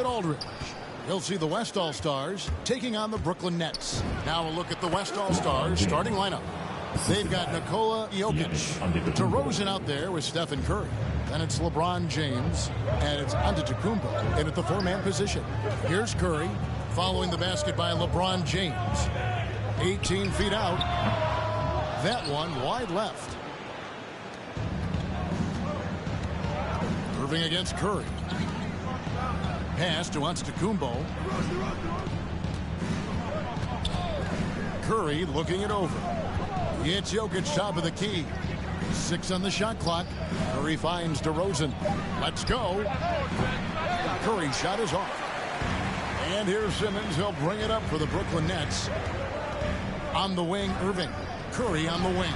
David Aldridge. He'll see the West All-Stars taking on the Brooklyn Nets. Now a look at the West All-Stars starting lineup. They've got Nikola Jokic, DeRozan out there with Stephen Curry. Then it's LeBron James, and it's Antetokounmpo in at the four-man position. Here's Curry, following the basket by LeBron James. 18 feet out. That one wide left. Irving against Curry. Pass to Antetokounmpo. Curry looking it over. It's Jokic top of the key. 6 on the shot clock. Curry finds DeRozan. Let's go. Curry shot is off. And here's Simmons. He'll bring it up for the Brooklyn Nets. On the wing, Irving. Curry on the wing.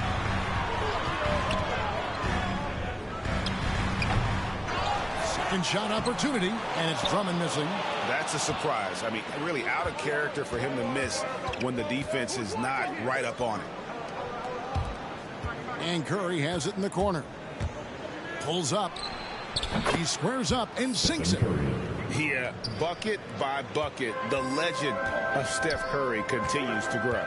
Second shot opportunity, and it's Drummond missing. That's a surprise. I mean, really out of character for him to miss when the defense is not right up on it. And Curry has it in the corner. Pulls up. He squares up and sinks it. Yeah, bucket by bucket, the legend of Steph Curry continues to grow.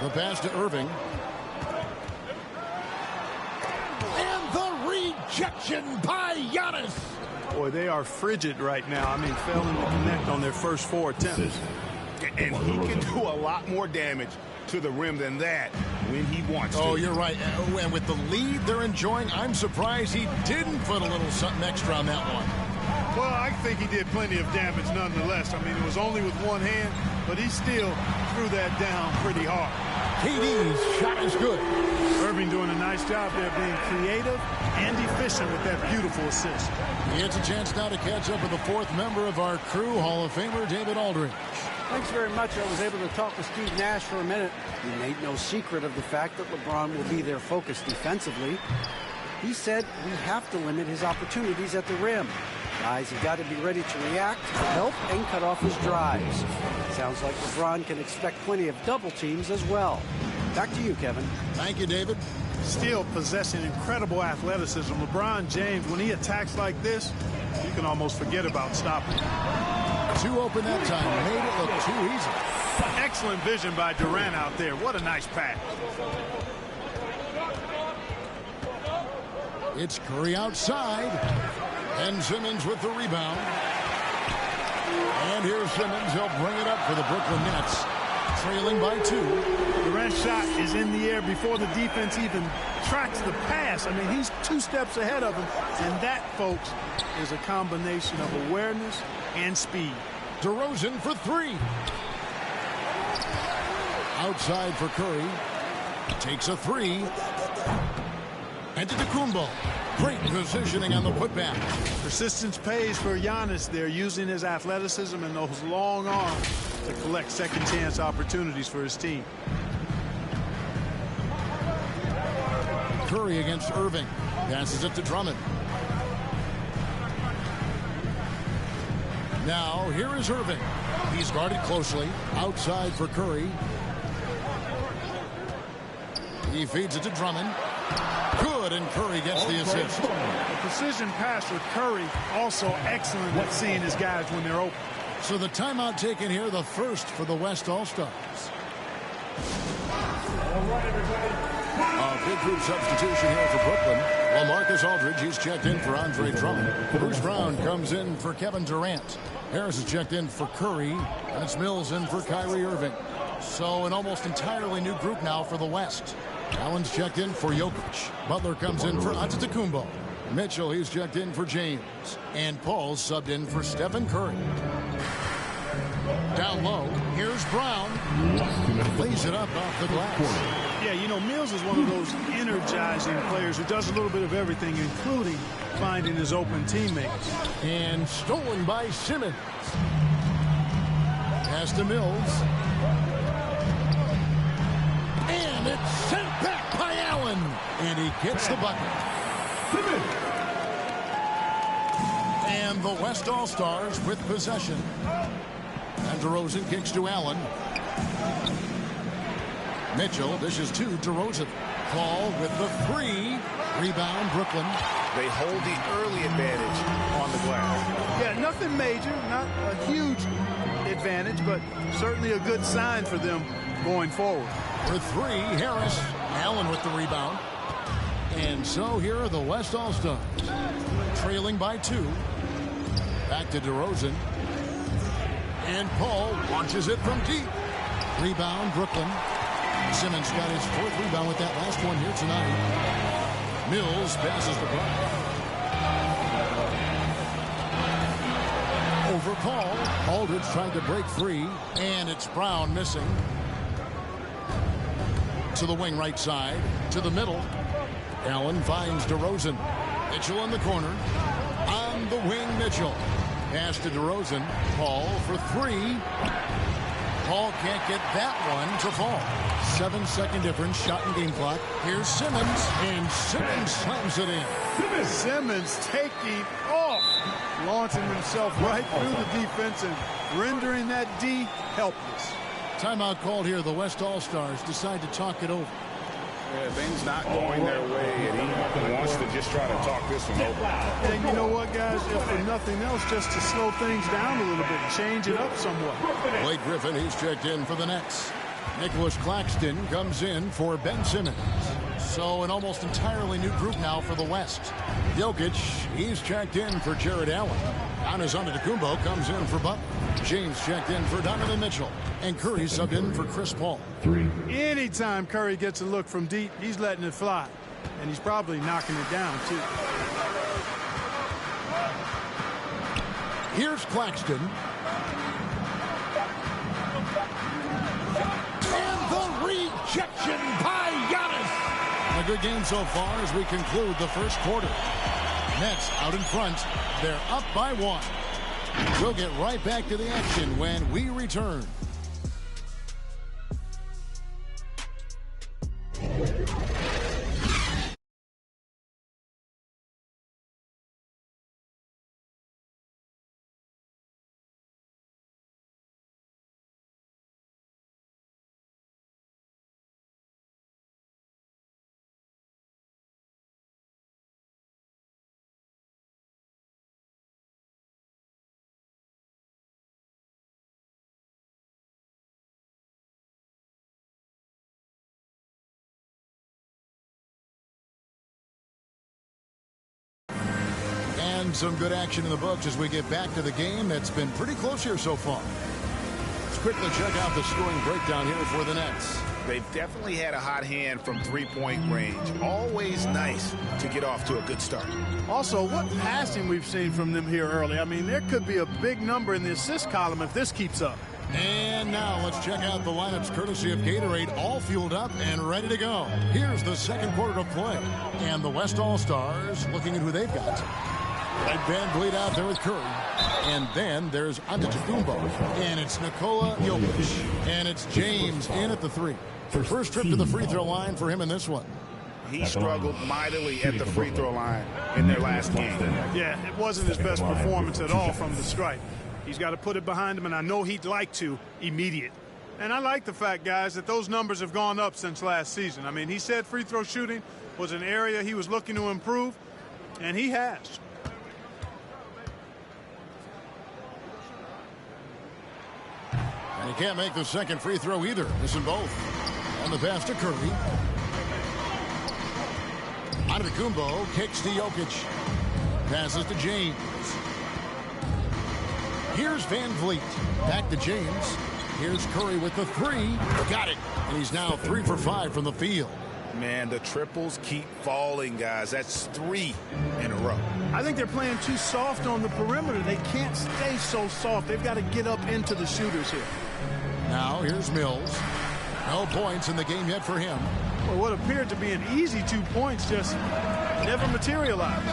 The pass to Irving. And the rejection by Giannis. Boy, they are frigid right now. I mean, failing to connect on their first 4 attempts. And he can do a lot more damage to the rim than that when he wants to. Oh, you're right. And with the lead they're enjoying, I'm surprised he didn't put a little something extra on that one. Well, I think he did plenty of damage nonetheless. I mean, it was only with one hand, but he still threw that down pretty hard. KD's shot is good. Irving doing a nice job there being creative and efficient with that beautiful assist. He gets a chance now to catch up with the 4th member of our crew, Hall of Famer David Aldridge. Thanks very much. I was able to talk with Steve Nash for a minute. He made no secret of the fact that LeBron will be their focus defensively. He said we have to limit his opportunities at the rim. Guys have got to be ready to react, help, and cut off his drives. Sounds like LeBron can expect plenty of double teams as well. Back to you, Kevin. Thank you, David. Still possessing incredible athleticism, LeBron James, when he attacks like this, you can almost forget about stopping. 2 open that time. Made it look too easy. Excellent vision by Durant out there. What a nice pass. It's Curry outside. And Simmons with the rebound. And here's Simmons. He'll bring it up for the Brooklyn Nets. Trailing by 2. Durant's shot is in the air before the defense even tracks the pass. I mean, he's 2 steps ahead of him. And that, folks, is a combination of awareness and speed. DeRozan for 3. Outside for Curry. Takes a 3. Antetokounmpo. Great positioning on the putback. Persistence pays for Giannis. They're using his athleticism and those long arms to collect second chance opportunities for his team. Curry against Irving. Passes it to Drummond. Now, here is Irving. He's guarded closely. Outside for Curry. He feeds it to Drummond. Good, and Curry gets the assist. The precision pass with Curry, also excellent at seeing his guys when they're open. So the timeout taken here, the first for the West All-Stars. A big group substitution here for Brooklyn. LaMarcus Aldridge, he's checked in for Andre Drummond. Bruce Brown comes in for Kevin Durant. Harris is checked in for Curry. And it's Mills in for Kyrie Irving. So an almost entirely new group now for the West. Allen's checked in for Jokic. Butler comes in for Antetokounmpo. Mitchell, he's checked in for James. And Paul's subbed in for Stephen Curry. Down low, here's Brown. Lays it up off the glass. Yeah, you know, Mills is one of those energizing players who does a little bit of everything, including finding his open teammates. And stolen by Simmons. Pass to Mills. And it's sent back by Allen. And he gets the bucket. And the West All-Stars with possession. And DeRozan kicks to Allen. Mitchell dishes to DeRozan. Paul with the 3. Rebound, Brooklyn. They hold the early advantage Nothing major, not a huge advantage, but certainly a good sign for them going forward. For three, Harris. Allen with the rebound. And so here are the West All-Stars, trailing by 2. Back to DeRozan. And Paul launches it from deep. Rebound, Brooklyn. Simmons got his 4th rebound with that last one here tonight. Mills passes the Brown. Over Paul. Aldridge trying to break free. And it's Brown missing. To the wing right side. To the middle. Allen finds DeRozan. Mitchell in the corner. On the wing, Mitchell. Pass to DeRozan. Paul for 3. Paul can't get that one to fall. 7-second difference, shot and game clock. Here's Simmons, and Simmons slams it in. Simmons taking off, launching himself right through the defense and rendering that D helpless. Timeout called here. The West All-Stars decide to talk it over. Yeah, things not going their way, and he wants to just try to talk this one over. And you know what, guys? If for nothing else, just to slow things down a little bit, change it up somewhat. Blake Griffin, he's checked in for the Nets. Nicholas Claxton comes in for Ben Simmons. So an almost entirely new group now for the West. Jokic, he's checked in for Jared Allen. Giannis Antetokounmpo comes in for Butler. James checked in for Donovan Mitchell. And Curry subbed in for Chris Paul. Anytime Curry gets a look from deep, he's letting it fly. And he's probably knocking it down, too. Here's Claxton. And the rejection by Giannis. A good game so far as we conclude the first quarter. Nets out in front. They're up by 1. We'll get right back to the action when we return. And some good action in the books as we get back to the game that's been pretty close here so far. Let's quickly check out the scoring breakdown here for the Nets. They've definitely had a hot hand from three-point range. Always nice to get off to a good start. Also, what passing we've seen from them here early. I mean, there could be a big number in the assist column if this keeps up. And now let's check out the lineups courtesy of Gatorade, all fueled up and ready to go. Here's the second quarter of play. And the West All-Stars looking at who they've got. Ed Van Vliet out there with Curry. And then there's Antetokounmpo. And it's Nikola Jokic. And it's James in at the 3. First trip to the free throw line for him in this one. He struggled mightily at the free throw line in their last game. Yeah, it wasn't his best performance at all from the stripe. He's got to put it behind him, and I know he'd like to immediate. And I like the fact, guys, that those numbers have gone up since last season. I mean, he said free throw shooting was an area he was looking to improve, and he has. And he can't make the second free throw either. Missing both. And the pass to Curry. Antetokounmpo kicks to Jokic. Passes to James. Here's Van Vliet. Back to James. Here's Curry with the 3. Got it. And he's now 3 for 5 from the field. Man, the triples keep falling, guys. That's 3 in a row. I think they're playing too soft on the perimeter. They can't stay so soft. They've got to get up into the shooters here. Now here's Mills. No points in the game yet for him. Well, what appeared to be an easy 2 points just never materialized.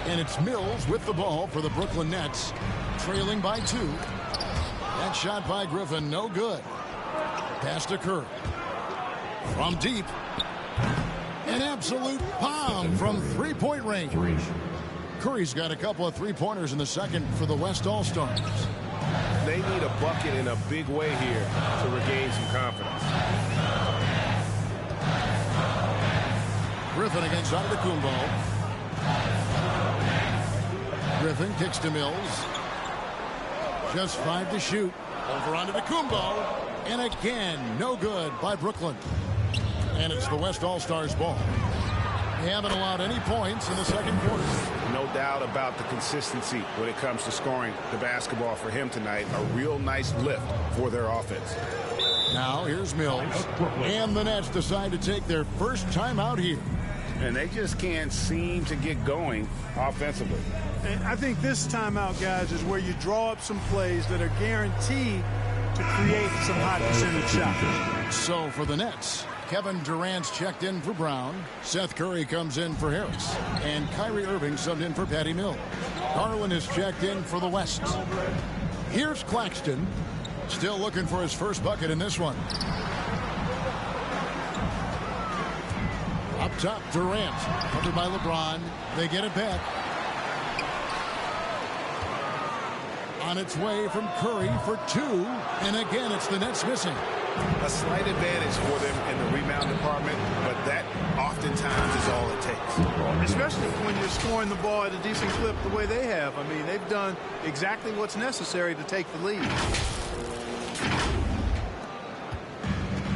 And it's Mills with the ball for the Brooklyn Nets, trailing by 2. That shot by Griffin, no good. Pass to Curry. From deep. An absolute bomb from three-point range. Curry's got a couple of three-pointers in the second for the West All-Stars. They need a bucket in a big way here to regain some confidence. Griffin against Antetokounmpo. Griffin kicks to Mills. Just 5 to shoot. Over onto Kumbo. And again, no good by Brooklyn. And it's the West All-Stars ball. They haven't allowed any points in the second quarter. No doubt about the consistency when it comes to scoring the basketball for him tonight. A real nice lift for their offense. Now here's Mills. And the Nets decide to take their first timeout here. And they just can't seem to get going offensively. And I think this timeout, guys, is where you draw up some plays that are guaranteed to create some high percentage shots. So for the Nets, Kevin Durant's checked in for Brown. Seth Curry comes in for Harris. And Kyrie Irving subbed in for Patty Mills. Garland is checked in for the West. Here's Claxton. Still looking for his first bucket in this one. Up top, Durant. Covered by LeBron. They get it back. On its way from Curry for 2. And again, it's the Nets missing. A slight advantage for them in the rebound department, but that oftentimes is all it takes. Especially when you're scoring the ball at a decent clip the way they have. I mean, they've done exactly what's necessary to take the lead.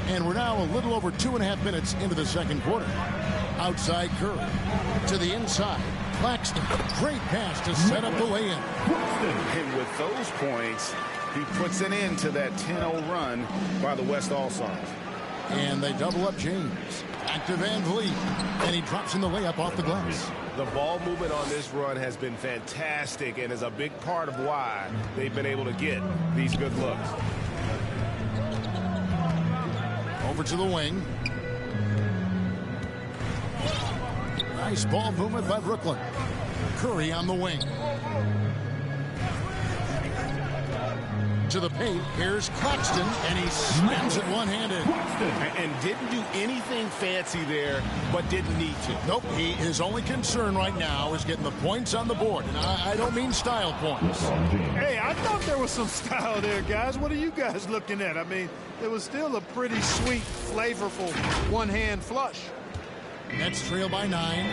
And we're now a little over 2.5 minutes into the second quarter. Outside Curry. To the inside. Claxton. Great pass to set up the lay-in. And with those points, he puts an end to that 10-0 run by the West All-Stars. And they double up James. Back to Van Vliet. And he drops in the layup off the glass. The ball movement on this run has been fantastic and is a big part of why they've been able to get these good looks. Over to the wing. Nice ball movement by Brooklyn. Curry on the wing. To the paint. Here's Claxton, and he slams it one-handed. And didn't do anything fancy there, but didn't need to. Nope. His only concern right now is getting the points on the board. And I don't mean style points. Hey, I thought there was some style there, guys. What are you guys looking at? I mean, it was still a pretty sweet, flavorful one-hand flush. Nets trail by 9.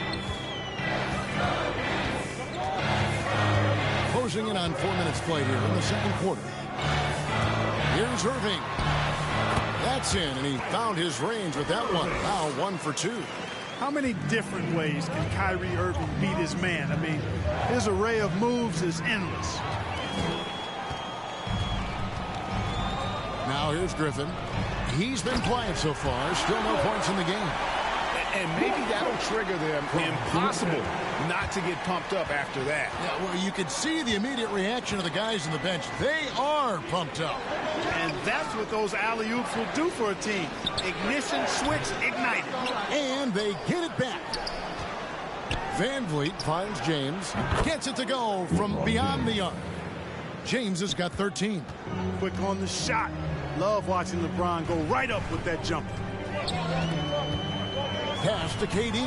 Closing in on 4 minutes played here in the second quarter. Here's Irving. That's in, and he found his range with that one. Now 1 for 2. How many different ways can Kyrie Irving beat his man? I mean, his array of moves is endless. Now here's Griffin. He's been quiet so far. Still no points in the game. And maybe that'll trigger them. Impossible not to get pumped up after that. Yeah, well, you could see the immediate reaction of the guys on the bench. They are pumped up. And that's what those alley-oops will do for a team. Ignition, switch, ignited. And they get it back. Van Vliet finds James. Gets it to go from beyond the arc. James has got 13. Quick on the shot. Love watching LeBron go right up with that jumper. Pass to KD.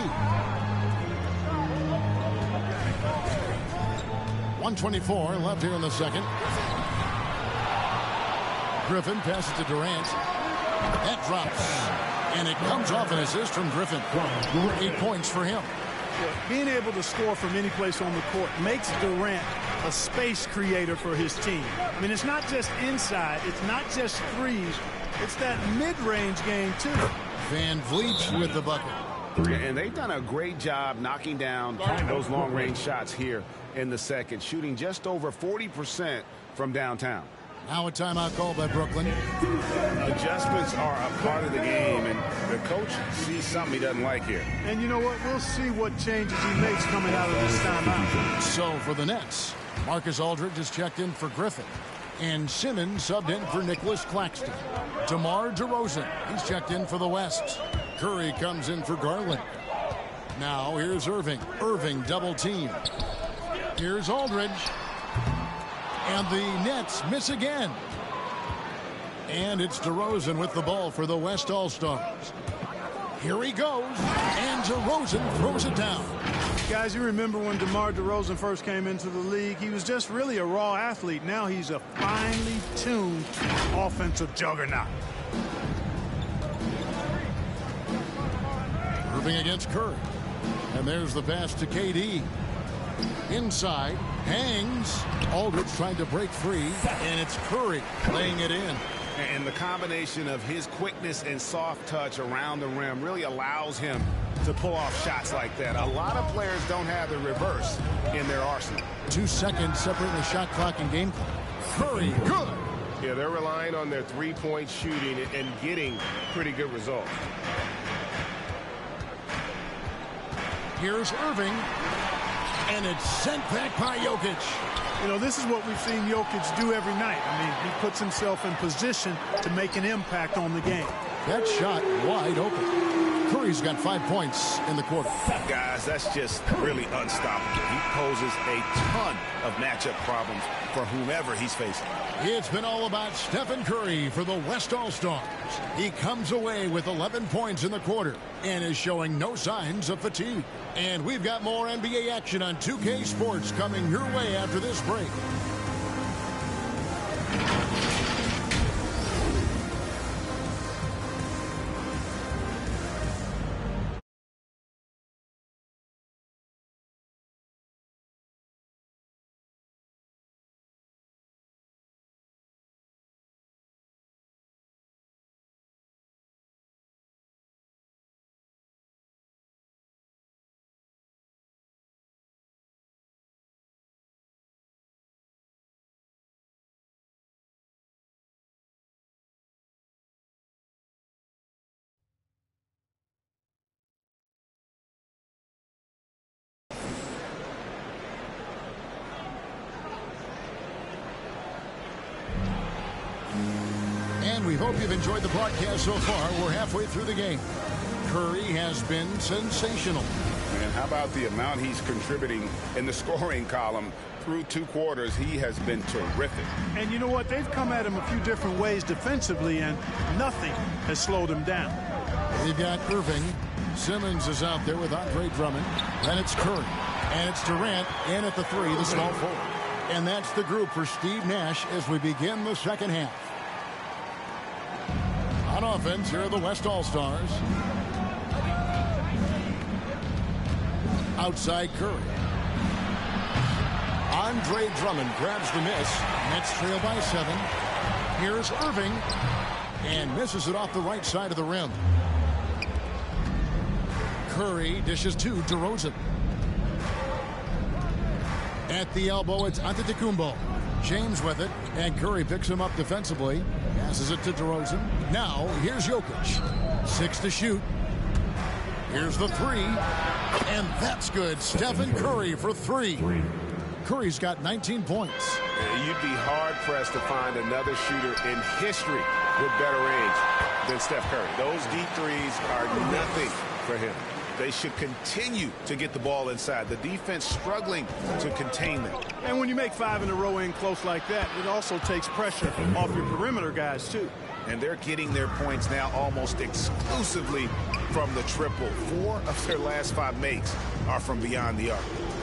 1:24 left here in the second. Griffin passes to Durant. That drops. And it comes off an assist from Griffin. 8 points for him. Being able to score from any place on the court makes Durant a space creator for his team. I mean, it's not just inside. It's not just threes. It's that mid-range game, too. Van Vliet with the bucket. And they've done a great job knocking down those long-range shots here in the second, shooting just over 40% from downtown. Now a timeout call by Brooklyn. Adjustments are a part of the game, and the coach sees something he doesn't like here. And you know what? We'll see what changes he makes coming out of this timeout. So for the Nets, Marcus Aldridge is checked in for Griffin. And Simmons subbed in for Nicholas Claxton. DeMar DeRozan, he's checked in for the West. Curry comes in for Garland. Now here's Irving. Irving double team. Here's Aldridge. And the Nets miss again. And it's DeRozan with the ball for the West All-Stars. Here he goes. And DeRozan throws it down. Guys, you remember when DeMar DeRozan first came into the league? He was just really a raw athlete. Now he's a finely tuned offensive juggernaut. Irving against Curry. And there's the pass to KD. Inside, hangs. Aldridge trying to break free, and it's Curry laying it in. And the combination of his quickness and soft touch around the rim really allows him to pull off shots like that. A lot of players don't have the reverse in their arsenal. 2 seconds separating the shot clock and game clock. Curry, good. Yeah, they're relying on their three-point shooting and getting pretty good results. Here's Irving, and it's sent back by Jokic. You know, this is what we've seen Jokic do every night. I mean, he puts himself in position to make an impact on the game. That shot wide open. Curry's got 5 points in the quarter. Guys, that's just really unstoppable. He poses a ton of matchup problems for whomever he's facing. It's been all about Stephen Curry for the West All-Stars. He comes away with 11 points in the quarter and is showing no signs of fatigue. And we've got more NBA action on 2K Sports coming your way after this break. And we hope you've enjoyed the broadcast so far. We're halfway through the game. Curry has been sensational. And how about the amount he's contributing in the scoring column? Through 2 quarters, he has been terrific. And you know what? They've come at him a few different ways defensively, and nothing has slowed him down. We've got Irving. Simmons is out there with Andre Drummond. Then it's Curry. And it's Durant in at the 3, the small forward. And that's the group for Steve Nash as we begin the second half. On offense, here are the West All-Stars. Outside Curry. Andre Drummond grabs the miss. Nets trail by 7. Here's Irving. And misses it off the right side of the rim. Curry dishes to DeRozan. At the elbow, it's Antetokounmpo. James with it, and Curry picks him up defensively. Passes it to DeRozan. Now, here's Jokic. 6 to shoot. Here's the 3. And that's good. Stephen Curry for 3. Curry's got 19 points. You'd be hard-pressed to find another shooter in history with better range than Steph Curry. Those deep threes are nothing for him. They should continue to get the ball inside. The defense struggling to contain them. And when you make 5 in a row in close like that, it also takes pressure off your perimeter guys, too. And they're getting their points now almost exclusively from the triple. 4 of their last 5 makes are from beyond the arc.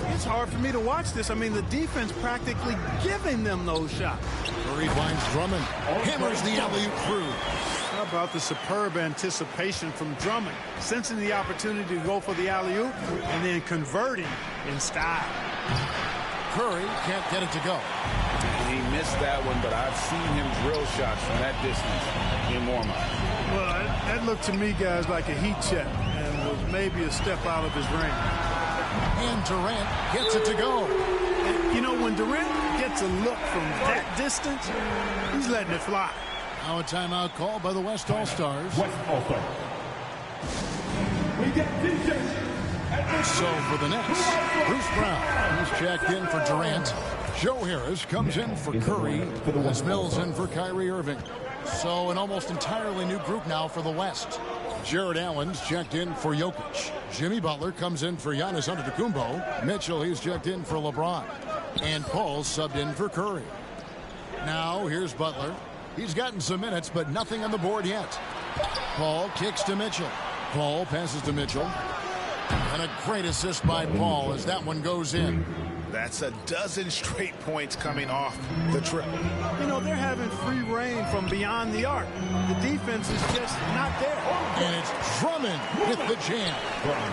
It's hard for me to watch this. I mean, the defense practically giving them those shots. Curry finds Drummond. Hammers the alley-oop through. How about the superb anticipation from Drummond, sensing the opportunity to go for the alley-oop and then converting in style. Curry can't get it to go. He missed that one, but I've seen him drill shots from that distance in warm-up. Well, that looked to me, guys, like a heat check and was maybe a step out of his range. And Durant gets it to go. And, you know, when Durant gets a look from that distance, he's letting it fly. Now a timeout call by the West All-Stars. West All-Stars. We get DJ. So for the Nets, Bruce Brown is checked in for Durant. Joe Harris comes in for Curry. As Mills in for Kyrie Irving. So an almost entirely new group now for the West. Jared Allen's checked in for Jokic. Jimmy Butler comes in for Giannis Antetokounmpo. Mitchell, he's checked in for LeBron. And Paul's subbed in for Curry. Now here's Butler. He's gotten some minutes, but nothing on the board yet. Paul kicks to Mitchell. Paul passes to Mitchell. And a great assist by Paul as that one goes in. That's a dozen straight points coming off the triple. You know, they're having free reign from beyond the arc. The defense is just not there. And it's Drummond with the jam.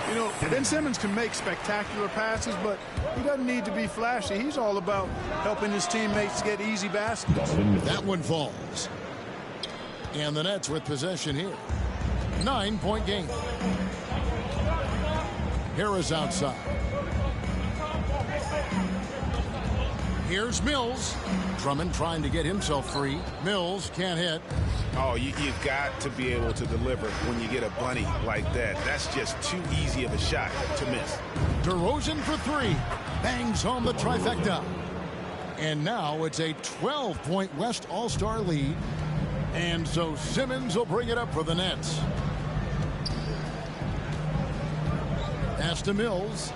You know, Ben Simmons can make spectacular passes, but he doesn't need to be flashy. He's all about helping his teammates get easy baskets. That one falls. And the Nets with possession here. 9-point game. Harris outside. Here's Mills. Drummond trying to get himself free. Mills can't hit. Oh, you've got to be able to deliver when you get a bunny like that. That's just too easy of a shot to miss. DeRozan for three. Bangs home the trifecta. And now it's a 12-point West All-Star lead. And so Simmons will bring it up for the Nets. Pass to Mills.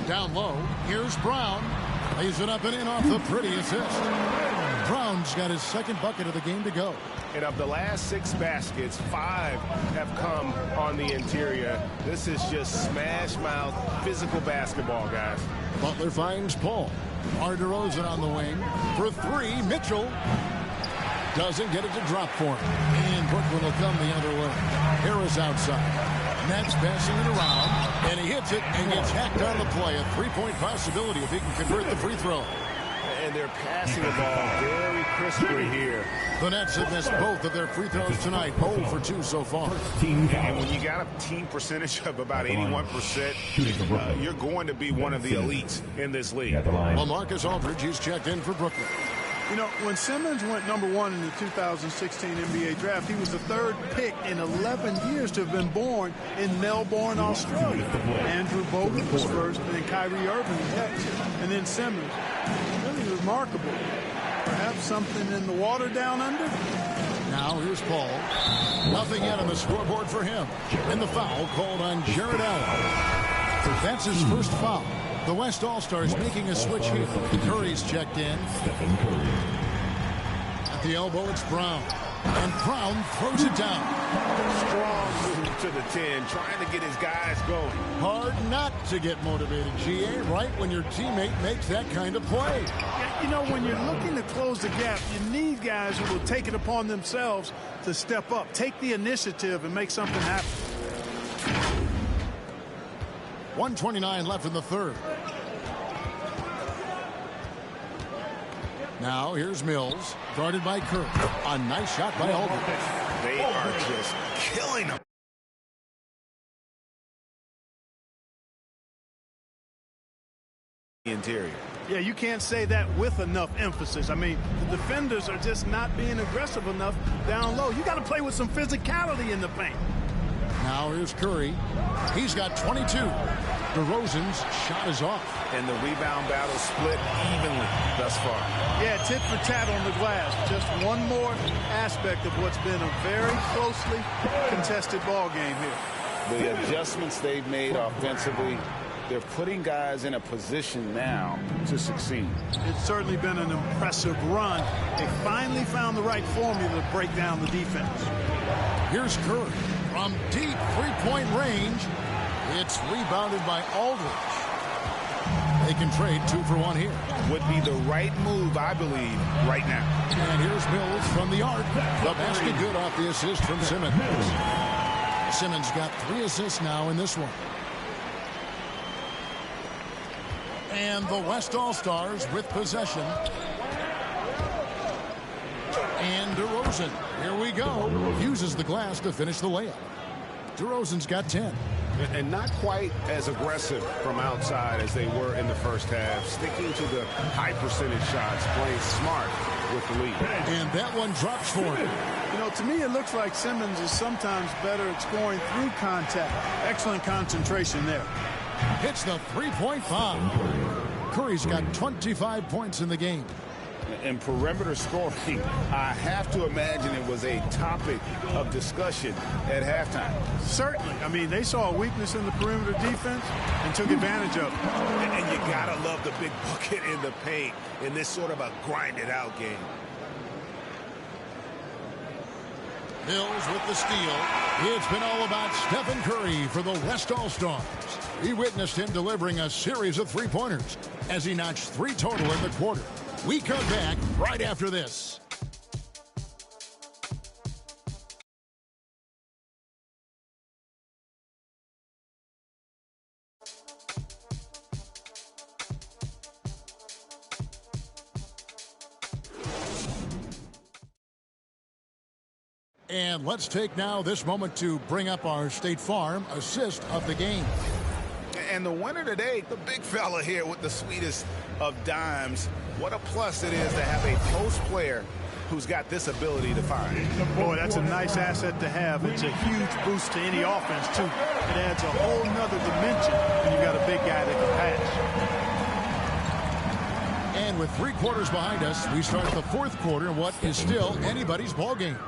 Down low. Here's Brown. Lays it up and in off the pretty assist. Brown's got his second bucket of the game to go. And of the last 6 baskets, 5 have come on the interior. This is just smash mouth physical basketball, guys. Butler finds Paul. DeRozan on the wing. For 3, Mitchell. Doesn't get it to drop for him. And Brooklyn will come the other way. Harris outside. Nets passing it around. And he hits it and gets hacked on the play. A 3-point possibility if he can convert the free throw. And they're passing the ball very crisply here. The Nets have missed both of their free throws tonight. 0 for 2 so far. And when you got a team percentage of about 81%, you're going to be one of the elites in this league. Well, Marcus Aldridge, he's checked in for Brooklyn. You know, when Simmons went #1 in the 2016 NBA draft, he was the 3rd pick in 11 years to have been born in Melbourne, Australia. Andrew Bogut was first, and then Kyrie Irving next, and then Simmons. Really remarkable. Perhaps something in the water down under? Now here's Paul. Nothing yet on the scoreboard for him. And the foul called on Jared Allen. That's his first foul. The West All-Stars making a switch here. Curry's checked in. At the elbow, it's Brown. And Brown throws it down. Strong move to the 10, trying to get his guys going. Hard not to get motivated, GA, right when your teammate makes that kind of play. Yeah, you know, when you're looking to close the gap, you need guys who will take it upon themselves to step up, take the initiative, and make something happen. 1:29 left in the third. Now here's Mills, guarded by Kirk. A nice shot by Aldridge. They are just killing him. Interior. Yeah, you can't say that with enough emphasis. I mean, the defenders are just not being aggressive enough down low. You got to play with some physicality in the paint. Now here's Curry. He's got 22. DeRozan's shot is off. And the rebound battle split evenly thus far. Yeah, tit for tat on the glass. Just one more aspect of what's been a very closely contested ball game here. The adjustments they've made offensively, they're putting guys in a position now to succeed. It's certainly been an impressive run. They finally found the right formula to break down the defense. Here's Curry from deep three-point range. It's rebounded by Aldridge. They can trade 2 for 1 here. Would be the right move, I believe, right now. And here's Mills from the arc. The basket good off the assist from Simmons. Simmons got 3 assists now in this one. And the West All-Stars with possession. And DeRozan, here we go, uses the glass to finish the layup. DeRozan's got 10. And not quite as aggressive from outside as they were in the first half. Sticking to the high percentage shots, playing smart with the lead. And that one drops for him. You know, to me, it looks like Simmons is sometimes better at scoring through contact. Excellent concentration there. Hits the three-point foul. Curry's got 25 points in the game. And perimeter scoring, I have to imagine it was a topic of discussion at halftime. Certainly. I mean, they saw a weakness in the perimeter defense and took advantage of it. And you got to love the big bucket in the paint in this sort of a grinded-out game. Mills with the steal. It's been all about Stephen Curry for the West All-Stars. We witnessed him delivering a series of three-pointers as he notched 3 total in the quarter. We come back right after this. And let's take now this moment to bring up our State Farm assist of the game. And the winner today, the big fella here with the sweetest of dimes. What a plus it is to have a post player who's got this ability to find. Boy, that's a nice asset to have. It's a huge boost to any offense, too. It adds a whole nother dimension when you've got a big guy that can pass. And with 3 quarters behind us, we start the 4th quarter in what is still anybody's ball game.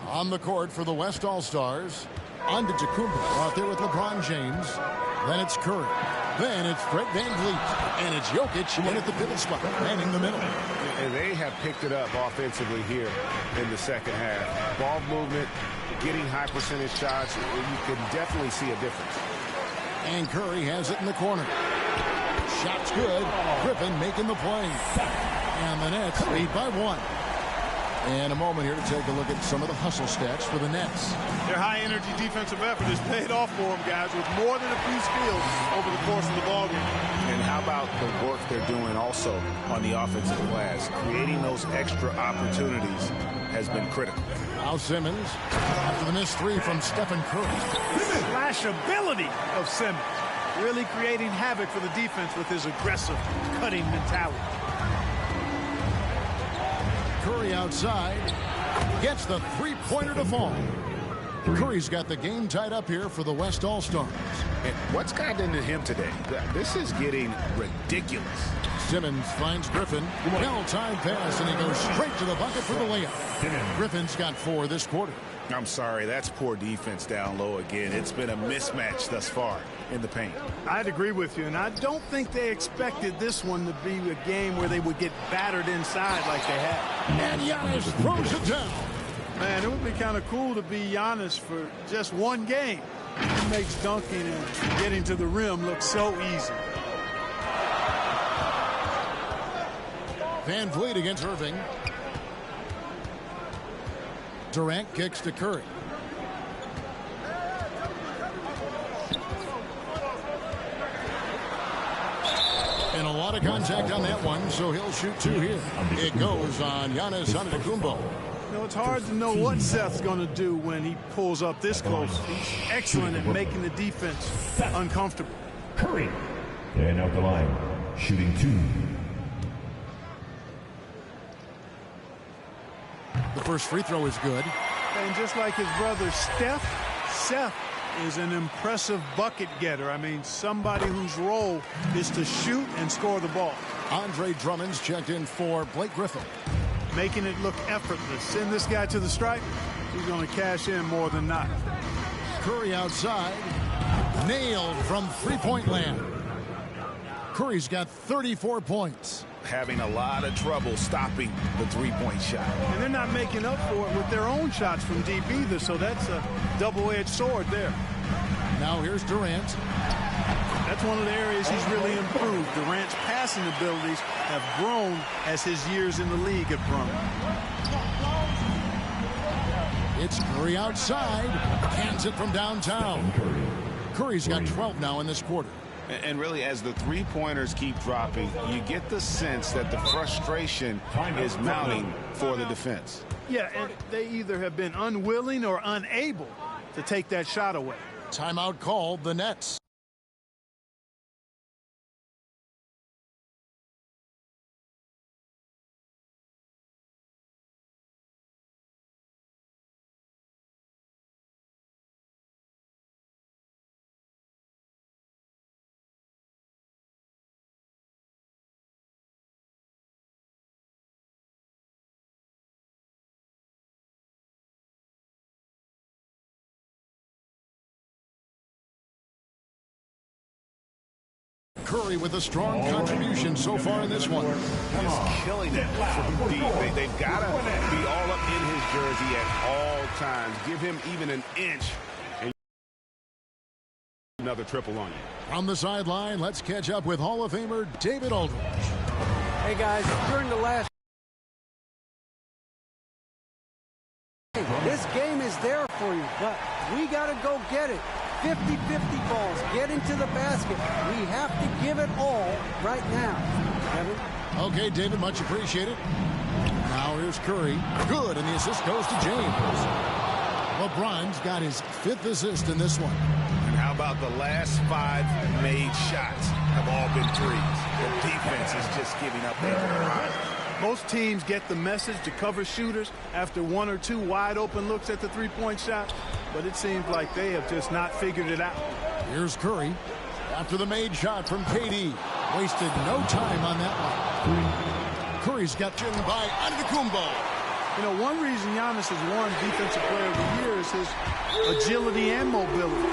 On the court for the West All-Stars, Antetokounmpo out there with LeBron James. Then it's Curry. Then it's Fred VanVleet. And it's Jokic in at the pivot spot, manning the middle. And they have picked it up offensively here in the second half. Ball movement, getting high percentage shots. You can definitely see a difference. And Curry has it in the corner. Shot's good. Griffin making the play. And the Nets lead by 1. And a moment here to take a look at some of the hustle stats for the Nets. Their high-energy defensive effort has paid off for them, guys, with more than a few steals over the course of the ballgame. And how about the work they're doing also on the offensive glass? Creating those extra opportunities has been critical. Al Simmons after the missed 3 from Stephen Curry. Flash ability of Simmons, really creating havoc for the defense with his aggressive, cutting mentality. Curry outside, gets the 3-pointer to fall. Curry's got the game tied up here for the West All-Stars. And what's gotten into him today? This is getting ridiculous. Simmons finds Griffin. Well-timed pass, and he goes straight to the bucket for the layup. Griffin's got 4 this quarter. I'm sorry, that's poor defense down low again. It's been a mismatch thus far in the paint. I'd agree with you, and I don't think they expected this one to be a game where they would get battered inside like they had. And Giannis throws it down. Man, it would be kind of cool to be Giannis for just one game. He makes dunking and getting to the rim look so easy. VanVleet against Irving. Durant kicks to Curry. And a lot of contact on that one, so he'll shoot 2 here. It goes on Giannis Antetokounmpo. You know, it's hard to know what Seth's going to do when he pulls up this close. He's excellent at making the defense uncomfortable. Curry. And out the line, shooting 2. The first free throw is good. And just like his brother Steph, Seth is an impressive bucket getter. I mean, somebody whose role is to shoot and score the ball. Andre Drummond's checked in for Blake Griffin. Making it look effortless. Send this guy to the stripe, he's going to cash in more than not. Curry outside. Nailed from three-point land. Curry's got 34 points. Having a lot of trouble stopping the 3-point shot. And they're not making up for it with their own shots from deep either, so that's a double-edged sword there. Now here's Durant. That's one of the areas he's really improved. Durant's passing abilities have grown as his years in the league have grown. It's Curry outside. Cans it from downtown. Curry's got 12 now in this quarter. And really, as the 3-pointers keep dropping, you get the sense that the frustration is mounting for the defense. Yeah, and they either have been unwilling or unable to take that shot away. Timeout called, the Nets. Curry with a strong contribution so far in this one. He's killing it from deep. They've got to be all up in his jersey at all times. Give him even an inch, and another triple on you. From the sideline, let's catch up with Hall of Famer David Aldridge. Hey, guys, during the last... This game is there for you, but we got to go get it. 50-50 balls, get into the basket. We have to give it all right now. Kevin? Okay, David, much appreciated. Now here's Curry. Good, and the assist goes to James. LeBron's got his 5th assist in this one. And how about the last 5 made shots have all been threes? The defense is just giving up there. Most teams get the message to cover shooters after 1 or 2 wide open looks at the three-point shot, but it seems like they have just not figured it out. Here's Curry after the made shot from KD. Wasted no time on that one. Curry's got pinned by Antetokounmpo. You know, one reason Giannis has won Defensive Player of the Year is his agility and mobility.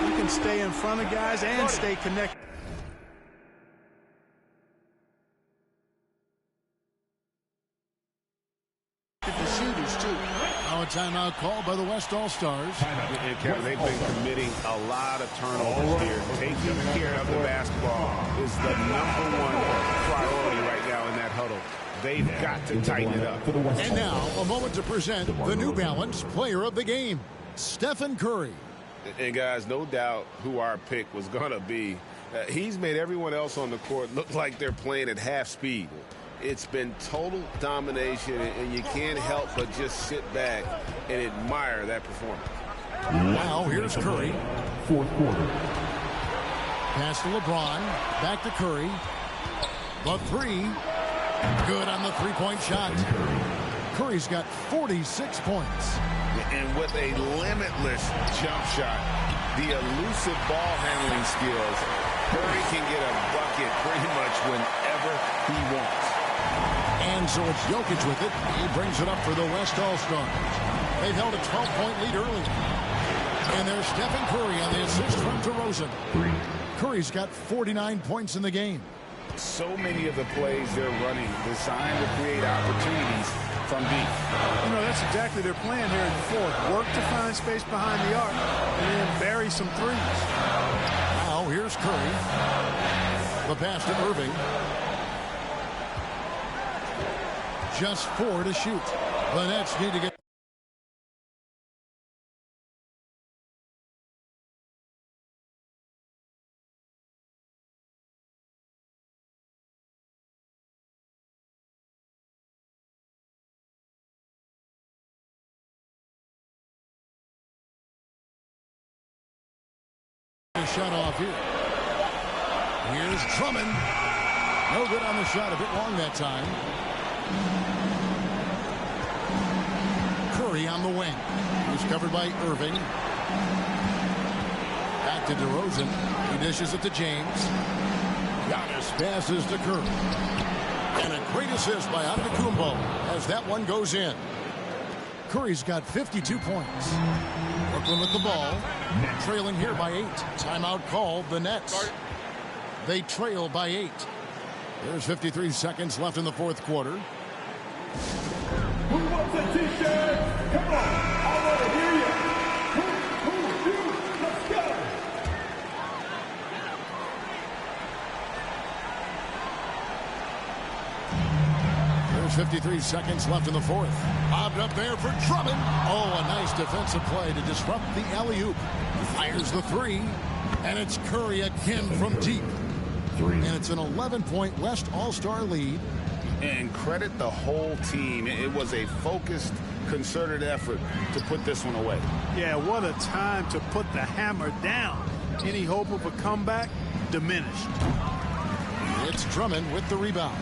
He can stay in front of guys and stay connected. Now a timeout called by the West All-Stars. And Kevin, they've been committing a lot of turnovers here. Taking care of the basketball is the #1 priority right now in that huddle. They've got to tighten it up. And now a moment to present the New Balance Player of the Game, Stephen Curry. And guys, no doubt who our pick was going to be. He's made everyone else on the court look like they're playing at half speed. It's been total domination, and you can't help but just sit back and admire that performance. Now here's Curry. 4th quarter. Pass to LeBron. Back to Curry. The 3. Good on the 3-point shot. Curry's got 46 points. And with a limitless jump shot, the elusive ball handling skills, Curry can get a bucket pretty much whenever he wants. And so it's Jokic with it. He brings it up for the West All-Stars. They've held a 12-point lead early. And there's Stephen Curry on the assist from DeRozan. Curry's got 49 points in the game. So many of the plays they're running designed to create opportunities from deep. You know, that's exactly their plan here in the 4th. Work to find space behind the arc and then bury some threes. Now here's Curry. The pass to Irving. Just 4 to shoot. The Nets need to get... shut off here. Here's Drummond. No good on the shot. A bit long that time. Curry on the wing. He's covered by Irving. Back to DeRozan. He dishes it to James. Giannis passes to Curry. And a great assist by Antetokounmpo as that one goes in. Curry's got 52 points. Brooklyn with the ball. Trailing here by 8. Timeout called the Nets. They trail by 8. There's 53 seconds left in the 4th quarter. Who wants a t-shirt? Come on, I want to hear you. Who, let's go. There's 53 seconds left in the 4th. Bobbed up there for Drummond. Oh, a nice defensive play to disrupt the alley-oop. Fires the 3, and it's Curry again from deep. And it's an 11-point West All-Star lead. And credit the whole team. It was a focused, concerted effort to put this one away. Yeah, what a time to put the hammer down. Any hope of a comeback? Diminished. It's Drummond with the rebound.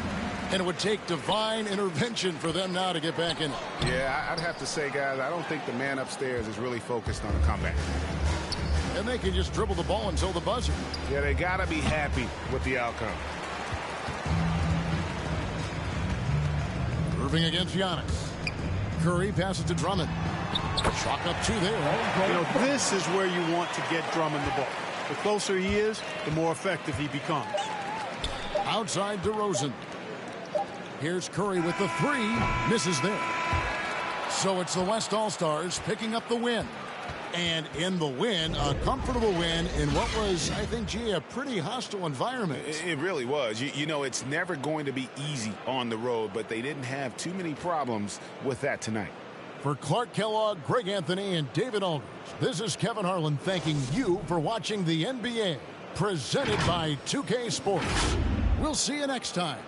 And it would take divine intervention for them now to get back in it. Yeah, I'd have to say, guys, I don't think the man upstairs is really focused on a comeback. And they can just dribble the ball until the buzzer. Yeah, they got to be happy with the outcome. Irving against Giannis. Curry passes to Drummond. Chalk up 2 there. You know, this is where you want to get Drummond the ball. The closer he is, the more effective he becomes. Outside DeRozan. Here's Curry with the 3. Misses there. So it's the West All-Stars picking up the win. And in the win, a comfortable win in what was, I think, gee, a pretty hostile environment. It really was. You know, it's never going to be easy on the road, but they didn't have too many problems with that tonight. For Clark Kellogg, Greg Anthony, and David Aldridge, this is Kevin Harlan thanking you for watching the NBA, presented by 2K Sports. We'll see you next time.